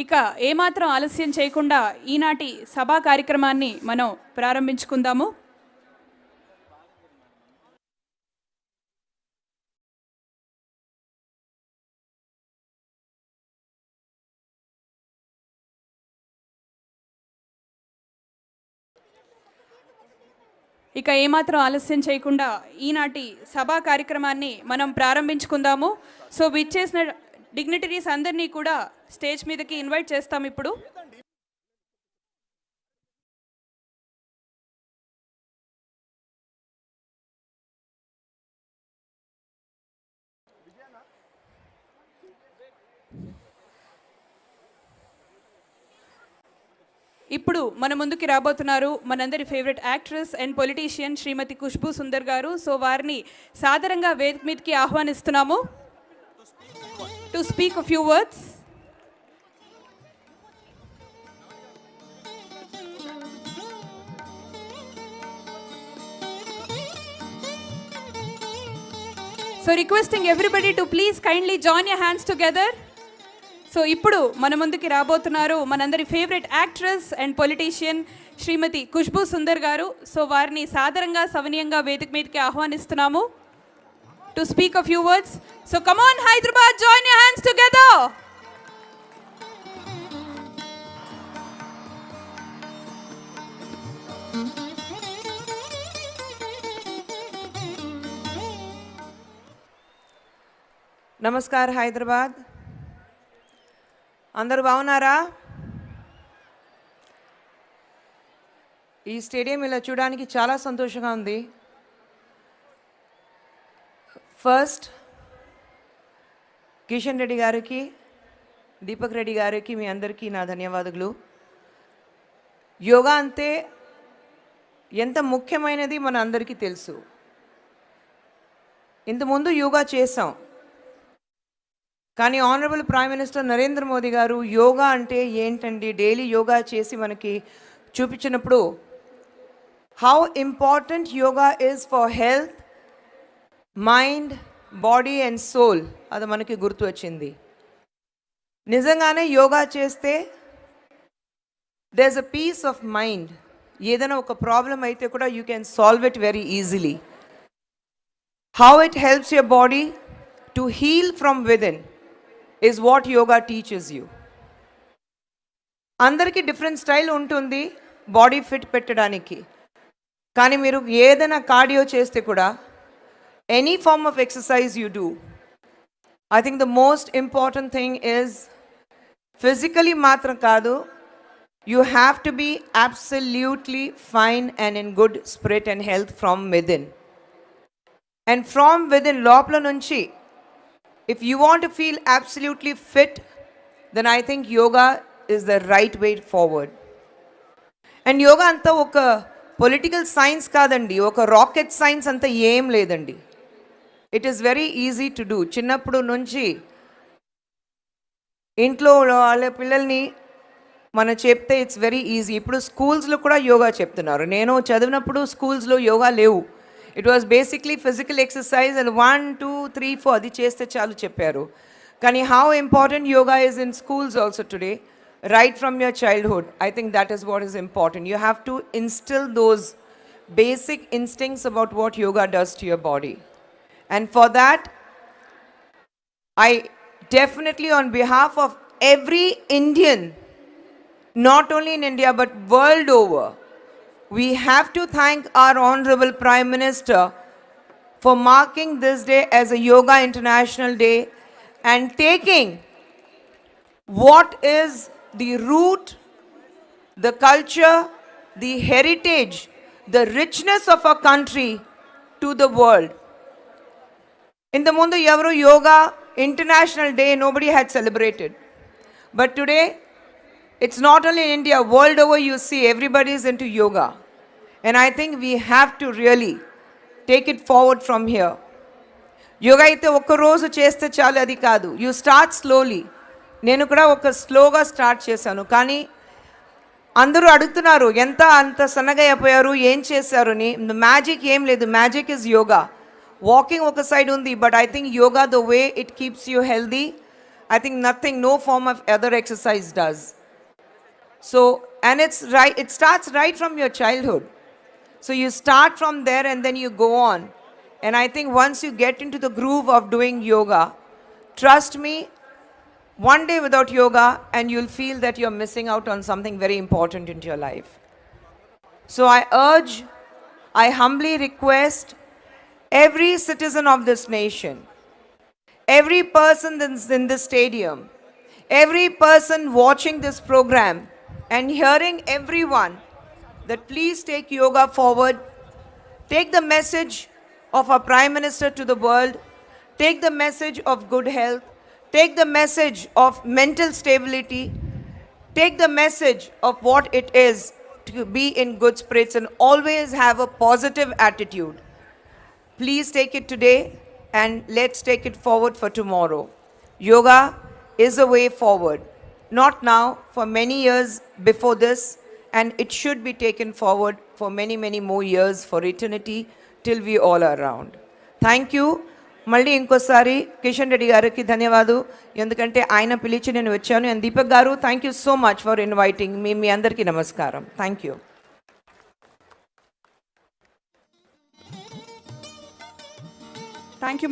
ఇక ఏమాత్రం ఆలస్యం చేయకుండా ఈనాటి సభా కార్యక్రమాన్ని మనం ప్రారంభించుకుందాము. ఇక ఏమాత్రం ఆలస్యం చేయకుండా ఈనాటి సభా కార్యక్రమాన్ని మనం ప్రారంభించుకుందాము. సో విచ్చేసిన డిగ్నిటరీస్ అందరినీ కూడా స్టేజ్ మీదకి ఇన్వైట్ చేస్తాం. ఇప్పుడు ఇప్పుడు మన ముందుకి రాబోతున్నారు మనందరి favourite actress and politician Shrimati Khushbu Sundar garu. So వారిని సాదరంగా వేదిక మీదకి ఆహ్వానిస్తున్నాము to speak a few words. So requesting everybody to please kindly join your hands together. So ఇప్పుడు మన ముందుకి రాబోతున్నారు మనందరి favourite actress and politician Shrimati Khushbu Sundar garu. So వారిని సాదరంగా సవనీయంగా వేదిక మీదకి ఆహ్వానిస్తున్నాము to speak a few words. So come on Hyderabad, join your hands together. Namaskar Hyderabad, అందరూ బాగున్నారా? ఈ స్టేడియం ఇలా చూడడానికి చాలా సంతోషంగా ఉంది. ఫస్ట్ కిషన్ రెడ్డి గారికి, దీపక్ రెడ్డి గారికి, మీ అందరికీ నా ధన్యవాదాలు. యోగా అంటే ఎంత ముఖ్యమైనది మన అందరికీ తెలుసు. ఇంతకుముందు యోగా చేసాం, కానీ honourable prime minister Narendra Modi garu yoga అంటే ఏంటండి, డైలీ యోగా చేసి మనకి చూపించినప్పుడు how important yoga is for health, mind, body and soul, అది మనకి గుర్తు వచ్చింది. నిజంగానే యోగా చేస్తే there is a peace of mind. ఏదైనా ఒక ప్రాబ్లం అయితే కూడా you can solve it very easily. How it helps your body to heal from within is what yoga teaches you. అందరికీ డిఫరెంట్ స్టైల్ ఉంటుంది బాడీ ఫిట్ పెట్టడానికి. కానీ మీరు ఏదైనా కార్డియో చేస్తే కూడా any form of exercise you do, I think the most important thing is physically మాత్రం కాదు, you have to be absolutely fine and in good spirit and health from within. And from within, లోపల నుంచి, if you want to feel absolutely fit, then I think yoga is the right way forward. And yoga anta oka political science kadandi, oka rocket science anta em ledandi. It is very easy to do. Chinnappudu nunchi intlo valle pillalni mana chepte it's very easy. Ippudu schools lo kuda yoga cheptunnaru. Nenu chadivinappudu schools lo yoga levu. It was basically physical exercise and 1, 2, 3, 4 అది చేస్తే చాలు చెప్పారు. కానీ how important yoga is in schools also today, right from your childhood. I think that is what is important. You have to instill those basic instincts about what yoga does to your body. And for that, I definitely, on behalf of every Indian, not only in India but world over, we have to thank our Honorable Prime Minister for marking this day as a Yoga International Day and taking what is the root, the culture, the heritage, the richness of our country to the world. In the Mundu Yavaru Yoga International Day, nobody had celebrated. But today, it's not only in India, world over you see everybody is into yoga. And I think we have to really take it forward from here. Yoga అయితే ఒక్క రోజు చేస్తే చాలు, అది కాదు. You start slowly. నేను కూడా ఒక స్లోగా స్టార్ట్ చేశాను. కానీ అందరూ అడుగుతున్నారు ఎంత అంత సన్నగా అయిపోయారు, ఏం చేశారు అని. మ్యాజిక్ ఏం లేదు, మ్యాజిక్ ఇస్ యోగా. వాకింగ్ ఒక సైడ్ ఉంది, but I think yoga the way it keeps you healthy, I think nothing, no form of other exercise does. So, and it's right, it starts right from your childhood. So you start from there and then you go on. And I think once you get into the groove of doing yoga, trust me, one day without yoga and you'll feel that you're missing out on something very important into your life. So I humbly request every citizen of this nation, every person that's in this stadium, every person watching this program and hearing everyone that please take yoga forward. Take the message of our Prime Minister to the world. Take the message of good health. Take the message of mental stability. Take the message of what it is to be in good spirits and always have a positive attitude. Please take it today and let's take it forward for tomorrow. Yoga is a way forward. Not now, for many years before this, and it should be taken forward for many, many more years, for eternity, till we all are around. Thank you. మళ్ళీ ఇంకోసారి కిషన్ రెడ్డి గారికి ధన్యవాదాలు, ఎందుకంటే ఆయన పిలిచి నేను వచ్చాను. And Deepak garu, thank you so much for inviting మీ అందరికీ నమస్కారం. Thank you. Thank you.